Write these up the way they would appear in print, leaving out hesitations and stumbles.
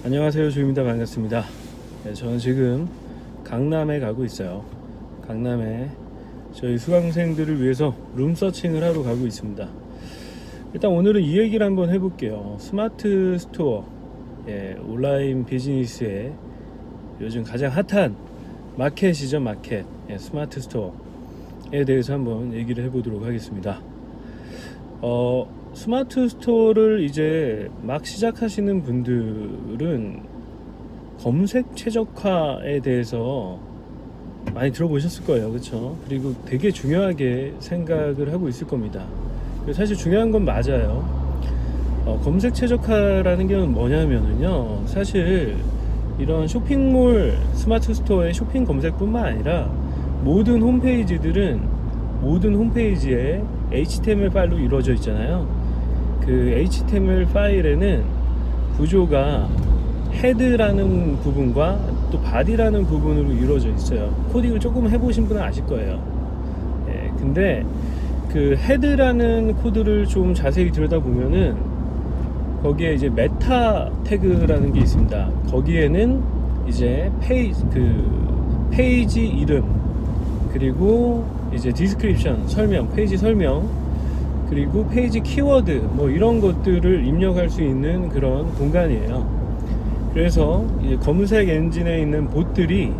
안녕하세요, 조입니다. 반갑습니다. 네, 저는 지금 강남에 가고 있어요. 강남에 저희 수강생들을 위해서 룸서칭을 하러 가고 있습니다. 일단 오늘은 이 얘기를 한번 해볼게요. 스마트 스토어, 온라인 비즈니스에 요즘 가장 핫한 마켓이죠. 마켓, 스마트 스토어에 대해서 한번 얘기를 해보도록 하겠습니다. 스마트 스토어를 이제 막 시작하시는 분들은 검색 최적화에 대해서 많이 들어보셨을 거예요. 그렇죠? 그리고 되게 중요하게 생각을 하고 있을 겁니다. 사실 중요한 건 맞아요. 검색 최적화라는 게 뭐냐면요, 사실 이런 쇼핑몰 스마트 스토어의 쇼핑 검색뿐만 아니라 모든 홈페이지들은 모든 홈페이지에 HTML 파일로 이루어져 있잖아요. 그 HTML 파일에는 구조가 헤드라는 부분과 또 바디라는 부분으로 이루어져 있어요. 코딩을 조금 해보신 분은 아실 거예요. 근데 그 헤드라는 코드를 좀 자세히 들여다보면은 거기에 이제 메타 태그라는 게 있습니다. 거기에는 이제 페이지 이름, 그리고 이제 디스크립션, 설명, 페이지 설명, 그리고 페이지 키워드 뭐 이런 것들을 입력할 수 있는 그런 공간이에요. 그래서 이제 검색 엔진에 있는 봇들이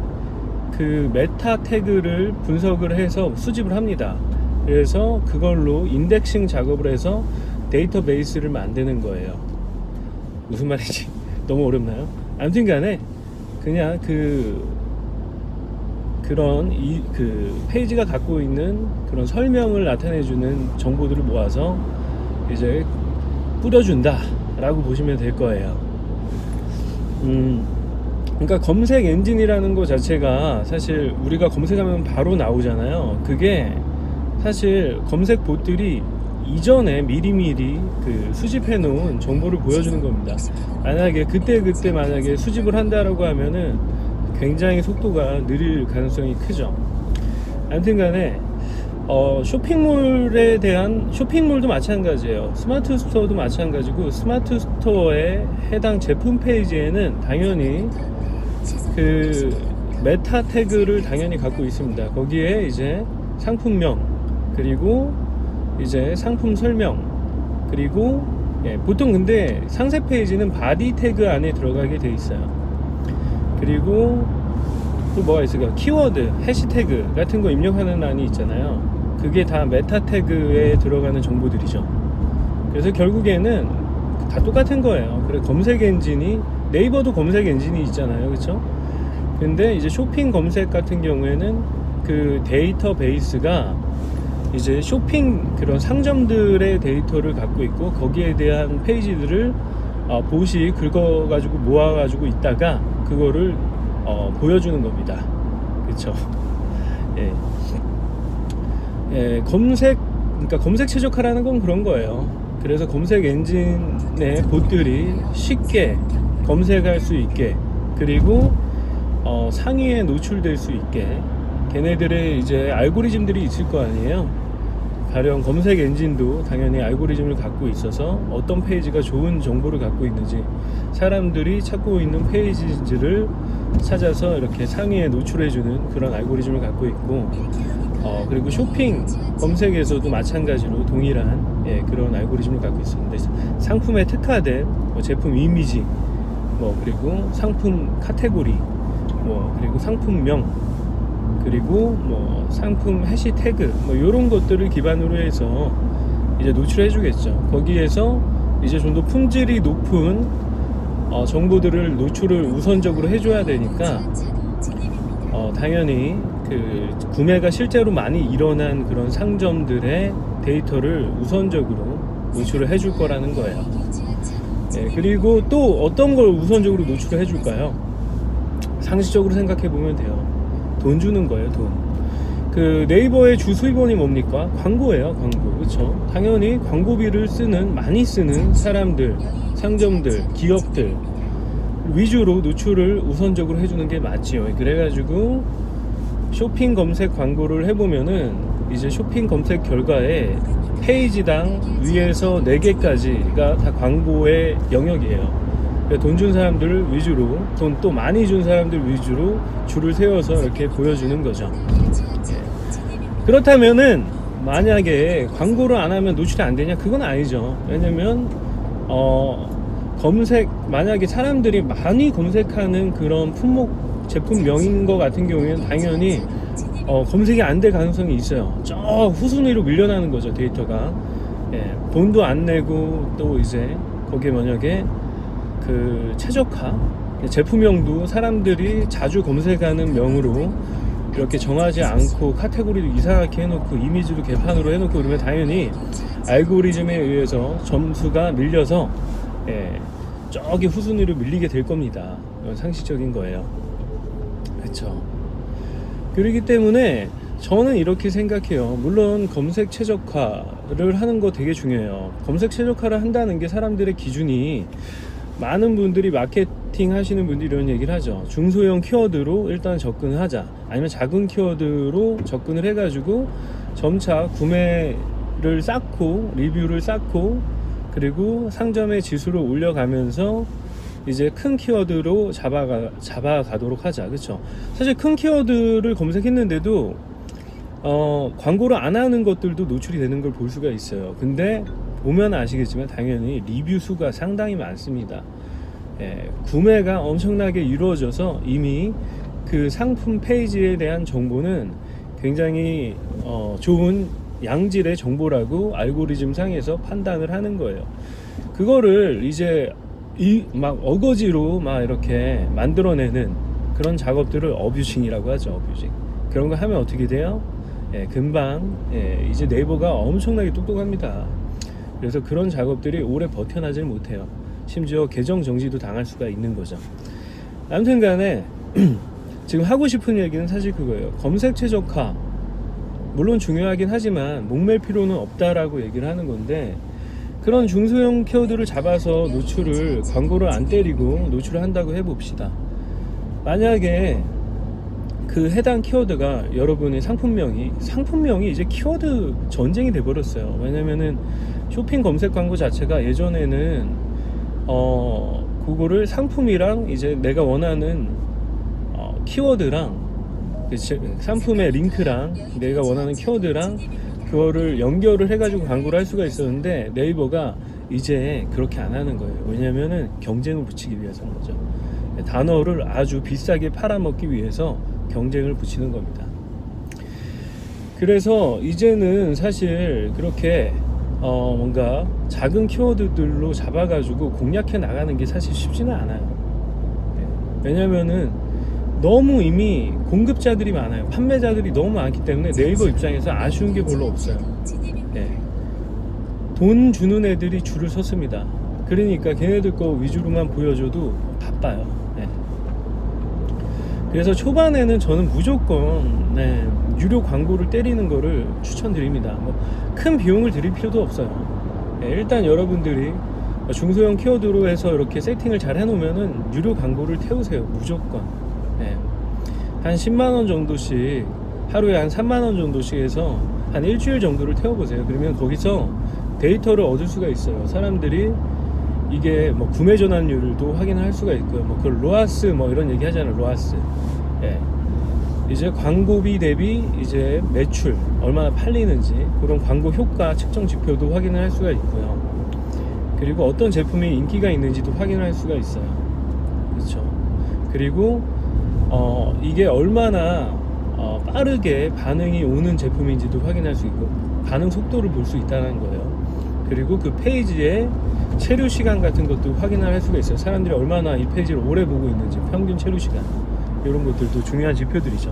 그 메타 태그를 분석을 해서 수집을 합니다. 그래서 그걸로 인덱싱 작업을 해서 데이터베이스를 만드는 거예요. 무슨 말인지 너무 어렵나요? 아무튼 간에 그냥 그런 그 페이지가 갖고 있는 그런 설명을 나타내주는 정보들을 모아서 이제 뿌려준다 라고 보시면 될 거예요. 그러니까 검색 엔진이라는 거 자체가 사실 우리가 검색하면 바로 나오잖아요. 그게 사실 검색 봇들이 이전에 미리미리 그 수집해 놓은 정보를 보여주는 겁니다. 만약에 그때 만약에 수집을 한다라고 하면은 굉장히 속도가 느릴 가능성이 크죠. 아무튼 간에 쇼핑몰에 대한 쇼핑몰도 마찬가지예요. 스마트 스토어도 마찬가지고, 스마트 스토어에 해당 제품 페이지에는 당연히 그 메타 태그를 당연히 갖고 있습니다. 거기에 이제 상품명, 그리고 이제 상품 설명, 그리고 보통 근데 상세 페이지는 바디 태그 안에 들어가게 돼 있어요. 그리고 또 뭐가 있을까요? 키워드, 해시태그 같은 거 입력하는 란이 있잖아요. 그게 다 메타 태그에 들어가는 정보들이죠. 그래서 결국에는 다 똑같은 거예요. 그래, 검색 엔진이, 네이버도 검색 엔진이 있잖아요. 그렇죠? 근데 이제 쇼핑 검색 같은 경우에는 그 데이터베이스가 이제 쇼핑 그런 상점들의 데이터를 갖고 있고, 거기에 대한 페이지들을 봇이 긁어가지고 모아가지고 있다가 그거를 보여주는 겁니다. 그렇죠? 그러니까 검색 최적화라는 건 그런 거예요. 그래서 검색 엔진의 봇들이 쉽게 검색할 수 있게, 그리고 상위에 노출될 수 있게 걔네들의 이제 알고리즘들이 있을 거 아니에요. 가령 검색 엔진도 당연히 알고리즘을 갖고 있어서 어떤 페이지가 좋은 정보를 갖고 있는지, 사람들이 찾고 있는 페이지들을 찾아서 이렇게 상위에 노출해주는 그런 알고리즘을 갖고 있고, 그리고 쇼핑 검색에서도 마찬가지로 동일한 그런 알고리즘을 갖고 있었는데, 상품에 특화된 제품 이미지, 그리고 상품 카테고리, 그리고 상품명, 그리고 상품 해시태그 이런 것들을 기반으로 해서 이제 노출해 주겠죠. 거기에서 이제 좀 더 품질이 높은 정보들을 노출을 우선적으로 해줘야 되니까 당연히 그 구매가 실제로 많이 일어난 그런 상점들의 데이터를 우선적으로 노출을 해줄 거라는 거예요. 그리고 또 어떤 걸 우선적으로 노출을 해줄까요? 상식적으로 생각해 보면 돼요. 돈 주는 거예요. 돈. 그 네이버의 주 수입원이 뭡니까? 광고예요. 광고. 그렇죠? 당연히 광고비를 많이 쓰는 사람들, 상점들, 기업들 위주로 노출을 우선적으로 해주는 게 맞지요. 그래가지고 쇼핑 검색 광고를 해보면은 이제 쇼핑 검색 결과에 페이지당 위에서 4개까지가 다 광고의 영역이에요. 돈 준 사람들 위주로, 돈 또 많이 준 사람들 위주로 줄을 세워서 이렇게 보여주는 거죠. 그렇다면은 만약에 광고를 안 하면 노출이 안 되냐? 그건 아니죠. 왜냐면 검색, 만약에 사람들이 많이 검색하는 그런 품목 제품명인 것 같은 경우에는 당연히 검색이 안 될 가능성이 있어요. 저 후순위로 밀려나는 거죠, 데이터가. 돈도 안 내고 또 이제 거기에 만약에 그 최적화 제품명도 사람들이 자주 검색하는 명으로 이렇게 정하지 않고 카테고리도 이상하게 해놓고 이미지도 개판으로 해놓고 그러면 당연히 알고리즘에 의해서 점수가 밀려서 저기 후순위로 밀리게 될 겁니다. 이건 상식적인 거예요. 그렇죠. 그렇기 때문에 저는 이렇게 생각해요. 물론 검색 최적화를 하는 거 되게 중요해요. 검색 최적화를 한다는 게 사람들의 기준이, 많은 분들이 마케팅 하시는 분들이 이런 얘기를 하죠. 중소형 키워드로 일단 접근을 하자, 아니면 작은 키워드로 접근을 해가지고 점차 구매를 쌓고 리뷰를 쌓고 그리고 상점의 지수를 올려가면서 이제 큰 키워드로 잡아가도록 하자. 그렇죠? 사실 큰 키워드를 검색했는데도 광고를 안 하는 것들도 노출이 되는 걸 볼 수가 있어요. 근데 보면 아시겠지만 당연히 리뷰 수가 상당히 많습니다. 구매가 엄청나게 이루어져서 이미 그 상품 페이지에 대한 정보는 굉장히 좋은 양질의 정보라고 알고리즘 상에서 판단을 하는 거예요. 그거를 이제 막 어거지로 막 이렇게 만들어내는 그런 작업들을 어뷰징이라고 하죠. 어뷰징. 그런 거 하면 어떻게 돼요? 금방 이제 네이버가 엄청나게 똑똑합니다. 그래서 그런 작업들이 오래 버텨나질 못해요. 심지어 계정 정지도 당할 수가 있는 거죠. 아무튼 간에 지금 하고 싶은 얘기는 사실 그거예요. 검색 최적화 물론 중요하긴 하지만 목맬 필요는 없다라고 얘기를 하는 건데, 그런 중소형 키워드를 잡아서 노출을, 광고를 안 때리고 노출을 한다고 해봅시다. 만약에 그 해당 키워드가 여러분의 상품명이 이제 키워드 전쟁이 돼버렸어요. 왜냐면은 쇼핑 검색 광고 자체가 예전에는 그거를 상품이랑 이제 내가 원하는 키워드랑 상품의 링크랑 내가 원하는 키워드랑 그거를 연결을 해가지고 광고를 할 수가 있었는데, 네이버가 이제 그렇게 안 하는 거예요. 왜냐면은 경쟁을 붙이기 위해서인 거죠. 단어를 아주 비싸게 팔아먹기 위해서 경쟁을 붙이는 겁니다. 그래서 이제는 사실 그렇게 뭔가 작은 키워드들로 잡아가지고 공략해 나가는 게 사실 쉽지는 않아요. 왜냐면은 너무 이미 공급자들이 많아요. 판매자들이 너무 많기 때문에 네이버 입장에서 아쉬운 게 별로 없어요. 돈 주는 애들이 줄을 섰습니다. 그러니까 걔네들 거 위주로만 보여줘도 바빠요. 그래서 초반에는 저는 무조건 유료 광고를 때리는 거를 추천드립니다. 큰 비용을 들일 필요도 없어요. 일단 여러분들이 중소형 키워드로 해서 이렇게 세팅을 잘 해놓으면은 유료 광고를 태우세요. 무조건. 한 10만원 정도씩, 하루에 한 3만원 정도씩 해서 한 일주일 정도를 태워보세요. 그러면 거기서 데이터를 얻을 수가 있어요. 사람들이 이게 구매 전환율도 확인할 수가 있고요. 그 로아스 이런 얘기 하잖아요. 로아스. 이제 광고비 대비 이제 매출 얼마나 팔리는지 그런 광고 효과 측정 지표도 확인을 할 수가 있고요. 그리고 어떤 제품이 인기가 있는지도 확인을 할 수가 있어요. 그렇죠. 그리고 이게 얼마나 빠르게 반응이 오는 제품인지도 확인할 수 있고 반응 속도를 볼 수 있다는 거예요. 그리고 그 페이지의 체류 시간 같은 것도 확인을 할 수가 있어요. 사람들이 얼마나 이 페이지를 오래 보고 있는지, 평균 체류 시간, 이런 것들도 중요한 지표들이죠.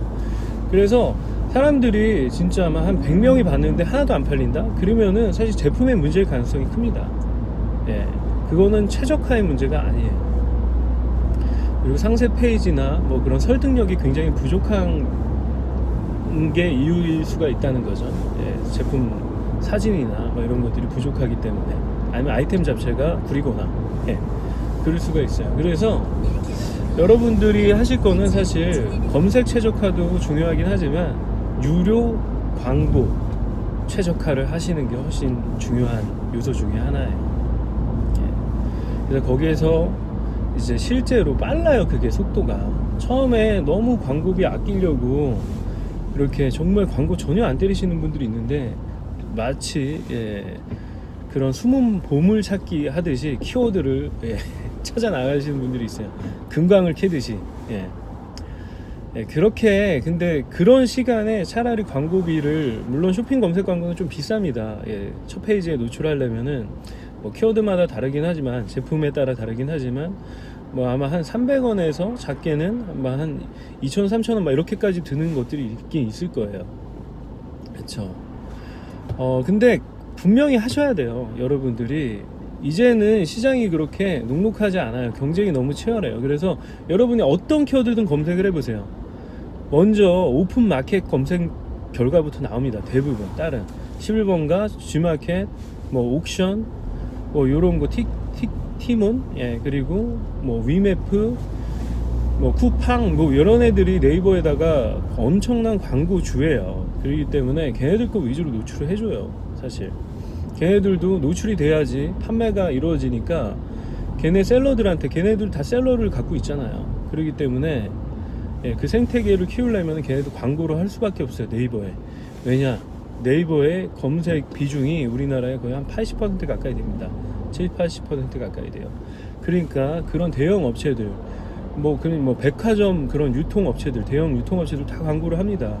그래서 사람들이 진짜 아마 한 100명이 봤는데 하나도 안 팔린다? 그러면은 사실 제품의 문제일 가능성이 큽니다. 그거는 최적화의 문제가 아니에요. 그리고 상세 페이지나 그런 설득력이 굉장히 부족한 게 이유일 수가 있다는 거죠. 제품 사진이나 이런 것들이 부족하기 때문에, 아니면 아이템 자체가 구리거나 그럴 수가 있어요. 그래서 여러분들이 하실 거는 사실 검색 최적화도 중요하긴 하지만 유료 광고 최적화를 하시는 게 훨씬 중요한 요소 중에 하나예요. 그래서 거기에서 이제 실제로 빨라요. 그게 속도가. 처음에 너무 광고비 아끼려고 이렇게 정말 광고 전혀 안 때리시는 분들이 있는데, 마치 그런 숨은 보물 찾기 하듯이 키워드를 찾아 나가시는 분들이 있어요. 금광을 캐듯이. 그렇게, 근데 그런 시간에 차라리 광고비를, 물론 쇼핑 검색 광고는 좀 비쌉니다. 첫 페이지에 노출하려면은 뭐 키워드마다 다르긴 하지만, 제품에 따라 다르긴 하지만, 뭐 아마 한 300원에서 작게는 아마 한 2,000원, 3,000원 막 이렇게까지 드는 것들이 있긴 있을 거예요. 그렇죠. 근데 분명히 하셔야 돼요. 여러분들이 이제는 시장이 그렇게 녹록하지 않아요. 경쟁이 너무 치열해요. 그래서 여러분이 어떤 키워드든 검색을 해보세요. 먼저 오픈 마켓 검색 결과부터 나옵니다. 대부분 다른 11번가 G마켓, 뭐 옥션, 뭐 요런 거 티몬, 그리고 뭐 위메프, 뭐 쿠팡, 뭐 이런 애들이 네이버에다가 엄청난 광고주예요. 그렇기 때문에 걔네들 거 위주로 노출을 해줘요. 사실 걔네들도 노출이 돼야지 판매가 이루어지니까, 걔네 셀러들한테, 걔네들 다 셀러를 갖고 있잖아요. 그렇기 때문에 그 생태계를 키우려면 걔네도 광고를 할 수밖에 없어요. 네이버에. 왜냐, 네이버의 검색 비중이 우리나라에 거의 한 80% 가까이 됩니다. 70-80% 가까이 돼요. 그러니까 그런 대형 업체들, 뭐 백화점 그런 유통업체들, 대형 유통업체들 다 광고를 합니다.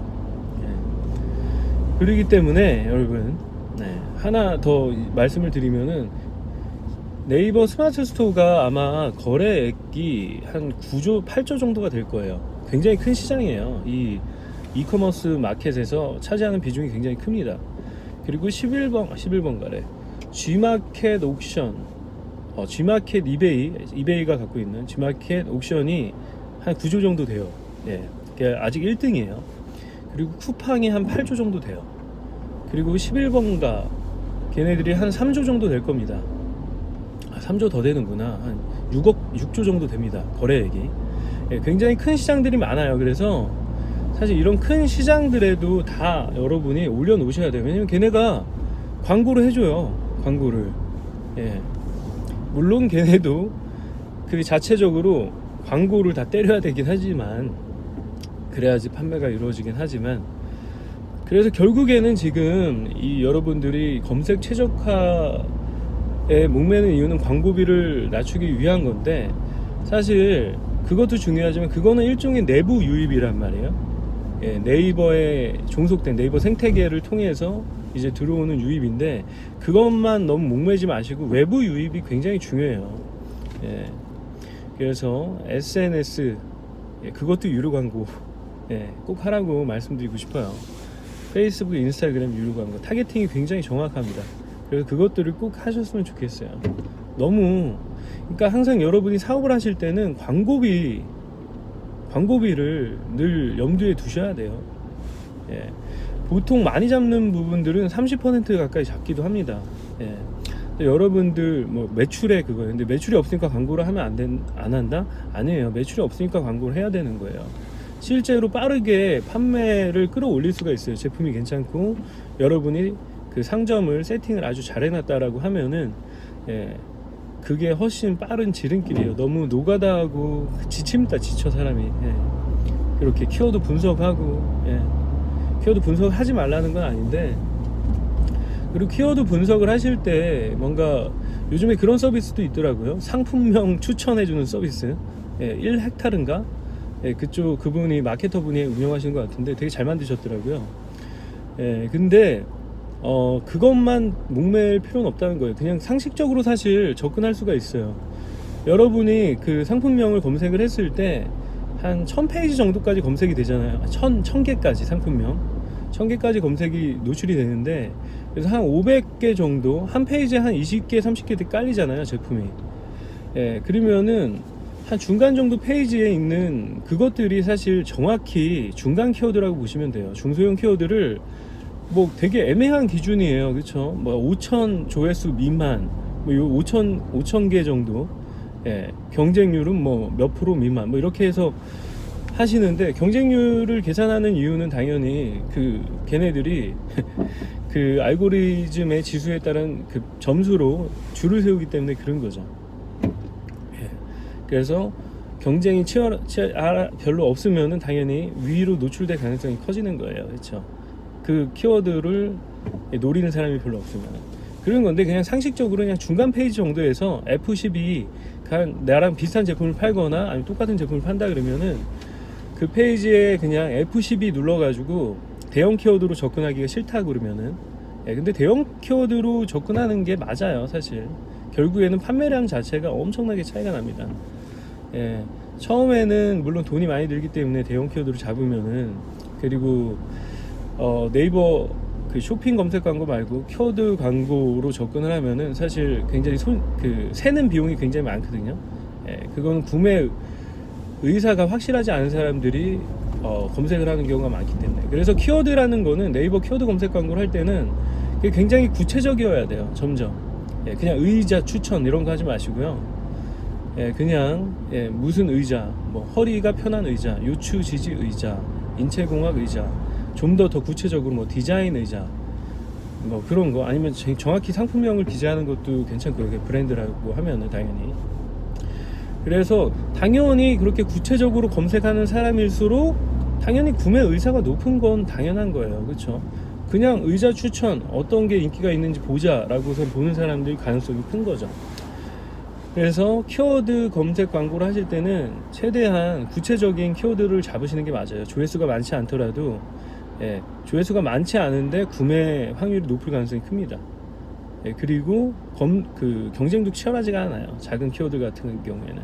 그렇기 때문에 여러분, 하나 더 말씀을 드리면은, 네이버 스마트 스토어가 아마 거래액이 한 9조, 8조 정도가 될 거예요. 굉장히 큰 시장이에요. 이 이커머스 마켓에서 차지하는 비중이 굉장히 큽니다. 그리고 11번가래 G마켓 옥션, G마켓 이베이가 갖고 있는 G마켓 옥션이 한 9조 정도 돼요. 아직 1등이에요. 그리고 쿠팡이 한 8조 정도 돼요. 그리고 11번가 걔네들이 한 3조 정도 될 겁니다. 3조 더 되는구나. 한 6조 정도 됩니다. 거래액이. 굉장히 큰 시장들이 많아요. 그래서 사실 이런 큰 시장들에도 다 여러분이 올려놓으셔야 돼요. 왜냐면 걔네가 광고를 해줘요. 광고를. 물론 걔네도 그 자체적으로 광고를 다 때려야 되긴 하지만, 그래야지 판매가 이루어지긴 하지만, 그래서 결국에는 지금 이 여러분들이 검색 최적화에 목매는 이유는 광고비를 낮추기 위한 건데, 사실 그것도 중요하지만 그거는 일종의 내부 유입이란 말이에요. 네이버에 종속된 네이버 생태계를 통해서 이제 들어오는 유입인데, 그것만 너무 목매지 마시고 외부 유입이 굉장히 중요해요. 그래서 SNS, 그것도 유료 광고 꼭 하라고 말씀드리고 싶어요. 페이스북, 인스타그램 유료 광고 타겟팅이 굉장히 정확합니다. 그래서 그것들을 꼭 하셨으면 좋겠어요. 너무, 그러니까 항상 여러분이 사업을 하실 때는 광고비를 늘 염두에 두셔야 돼요. 보통 많이 잡는 부분들은 30% 가까이 잡기도 합니다. 여러분들 뭐 매출에 그거예요. 근데 매출이 없으니까 광고를 하면 안 한다? 아니에요. 매출이 없으니까 광고를 해야 되는 거예요. 실제로 빠르게 판매를 끌어올릴 수가 있어요. 제품이 괜찮고 여러분이 그 상점을 세팅을 아주 잘 해놨다라고 하면은, 그게 훨씬 빠른 지름길이에요. 너무 노가다하고 지칩니다. 지쳐 사람이. 이렇게 키워드 분석하고, 키워드 분석하지 말라는 건 아닌데, 그리고 키워드 분석을 하실 때 뭔가 요즘에 그런 서비스도 있더라고요. 상품명 추천해주는 서비스. 1헥타르인가? 그쪽 그분이 마케터 분이 운영하시는 것 같은데 되게 잘 만드셨더라고요. 근데 그것만 목매일 필요는 없다는 거예요. 그냥 상식적으로 사실 접근할 수가 있어요. 여러분이 그 상품명을 검색을 했을 때 한 1000페이지 정도까지 검색이 되잖아요. 1000개까지 상품명 1000개까지 검색이 노출이 되는데, 그래서 한 500개 정도, 한 페이지에 한 20개 30개 깔리잖아요, 제품이. 그러면은 한 중간 정도 페이지에 있는 그것들이 사실 정확히 중간 키워드라고 보시면 돼요. 중소형 키워드를 뭐 되게 애매한 기준이에요. 그렇죠? 뭐 5,000 조회수 미만, 뭐 5,000개 정도. 경쟁률은 뭐 몇 프로 미만, 뭐 이렇게 해서 하시는데, 경쟁률을 계산하는 이유는 당연히 그 걔네들이 그 알고리즘의 지수에 따른 그 점수로 줄을 세우기 때문에 그런 거죠. 그래서 경쟁이 별로 없으면은 당연히 위로 노출될 가능성이 커지는 거예요. 그렇죠? 그 키워드를 노리는 사람이 별로 없으면 그런 건데, 그냥 상식적으로 그냥 중간 페이지 정도에서 F12 나랑 비슷한 제품을 팔거나 아니면 똑같은 제품을 판다 그러면은 그 페이지에 그냥 F12 눌러가지고 대형 키워드로 접근하기가 싫다 그러면은, 근데 대형 키워드로 접근하는 게 맞아요. 사실 결국에는 판매량 자체가 엄청나게 차이가 납니다. 처음에는 물론 돈이 많이 들기 때문에 대형 키워드를 잡으면은, 그리고 네이버 그 쇼핑 검색 광고 말고 키워드 광고로 접근을 하면은 사실 굉장히 새는 비용이 굉장히 많거든요. 그거는 구매 의사가 확실하지 않은 사람들이 검색을 하는 경우가 많기 때문에, 그래서 키워드라는 거는 네이버 키워드 검색 광고를 할 때는 굉장히 구체적이어야 돼요. 점점 그냥 의자 추천 이런 거 하지 마시고요. 그냥 무슨 의자, 뭐 허리가 편한 의자, 요추 지지 의자, 인체공학 의자, 좀 더 구체적으로 뭐 디자인 의자, 뭐 그런 거, 아니면 정확히 상품명을 기재하는 것도 괜찮고요. 브랜드라고 하면은 당연히. 그래서 당연히 그렇게 구체적으로 검색하는 사람일수록 당연히 구매 의사가 높은 건 당연한 거예요. 그렇죠? 그냥 의자 추천 어떤 게 인기가 있는지 보자라고서 보는 사람들이 가능성이 큰 거죠. 그래서 키워드 검색 광고를 하실 때는 최대한 구체적인 키워드를 잡으시는 게 맞아요. 조회수가 많지 않더라도, 조회수가 많지 않은데 구매 확률이 높을 가능성이 큽니다. 그리고 경쟁도 치열하지가 않아요. 작은 키워드 같은 경우에는.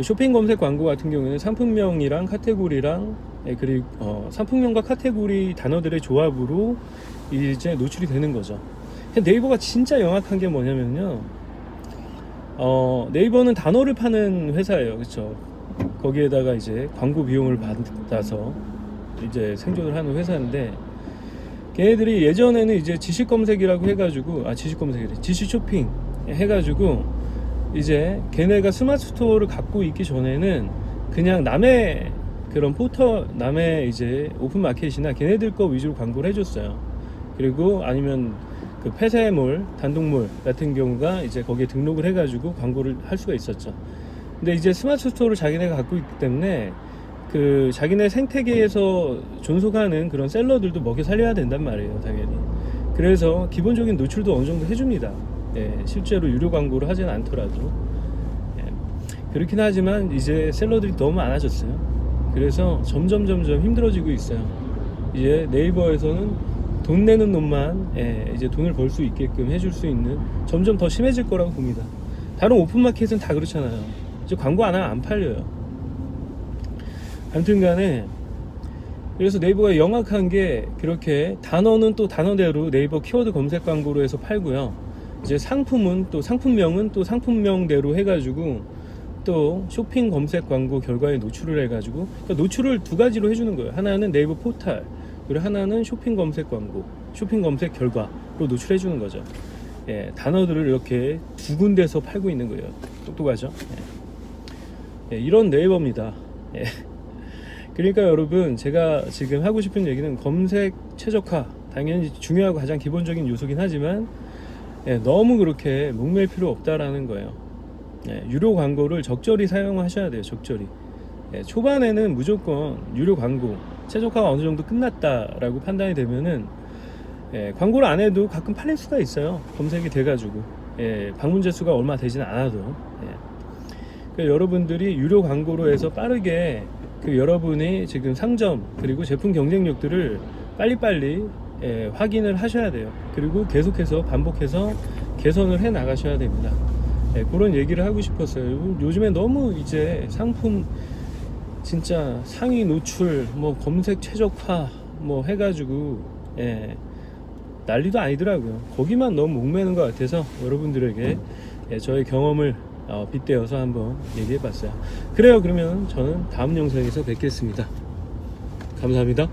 쇼핑 검색 광고 같은 경우에는 상품명이랑 카테고리랑, 그리고 상품명과 카테고리 단어들의 조합으로 이제 노출이 되는 거죠. 네이버가 진짜 영악한 게 뭐냐면요, 네이버는 단어를 파는 회사예요. 그렇죠? 거기에다가 이제 광고 비용을 받아서 이제 생존을 하는 회사인데, 걔네들이 예전에는 이제 지식 검색이라고 해가지고, 지식 쇼핑 해가지고, 이제 걔네가 스마트 스토어를 갖고 있기 전에는 그냥 남의 그런 남의 이제 오픈 마켓이나 걔네들 거 위주로 광고를 해줬어요. 그리고 아니면 그 폐쇄몰, 단독몰 같은 경우가 이제 거기에 등록을 해가지고 광고를 할 수가 있었죠. 근데 이제 스마트 스토어를 자기네가 갖고 있기 때문에 그 자기네 생태계에서 존속하는 그런 셀러들도 먹여 살려야 된단 말이에요, 당연히. 그래서 기본적인 노출도 어느 정도 해줍니다. 실제로 유료 광고를 하진 않더라도. 그렇긴 하지만 이제 셀러들이 너무 많아졌어요. 그래서 점점 힘들어지고 있어요. 이제 네이버에서는 돈 내는 놈만 이제 돈을 벌 수 있게끔 해줄 수 있는, 점점 더 심해질 거라고 봅니다. 다른 오픈마켓은 다 그렇잖아요. 이제 광고 안 하면 안 팔려요. 아무튼 간에, 그래서 네이버가 영악한 게, 그렇게 단어는 또 단어대로 네이버 키워드 검색 광고로 해서 팔고요. 이제 상품은 또 상품명은 또 상품명대로 해가지고 또 쇼핑 검색 광고 결과에 노출을 해가지고, 그러니까 노출을 두 가지로 해주는 거예요. 하나는 네이버 포탈, 그리고 하나는 쇼핑 검색 광고, 쇼핑 검색 결과로 노출해 주는 거죠. 단어들을 이렇게 두 군데서 팔고 있는 거예요. 똑똑하죠? 이런 네이버입니다. 그러니까 여러분, 제가 지금 하고 싶은 얘기는 검색 최적화, 당연히 중요하고 가장 기본적인 요소긴 하지만 너무 그렇게 목매일 필요 없다라는 거예요. 유료 광고를 적절히 사용하셔야 돼요. 적절히. 초반에는 무조건 유료 광고 최적화가 어느 정도 끝났다라고 판단이 되면은 광고를 안 해도 가끔 팔릴 수가 있어요. 검색이 돼가지고 방문자 수가 얼마 되지는 않아도. 그러니까 여러분들이 유료 광고로 해서 빠르게 여러분이 지금 상점 그리고 제품 경쟁력들을 빨리빨리 확인을 하셔야 돼요. 그리고 계속해서 반복해서 개선을 해 나가셔야 됩니다. 그런 얘기를 하고 싶었어요. 요즘에 너무 이제 상품 진짜 상위 노출, 뭐 검색 최적화 뭐 해가지고 난리도 아니더라고요. 거기만 너무 목매는 것 같아서 여러분들에게 저의 경험을 빗대어서 한번 얘기해봤어요. 그래요. 그러면 저는 다음 영상에서 뵙겠습니다. 감사합니다.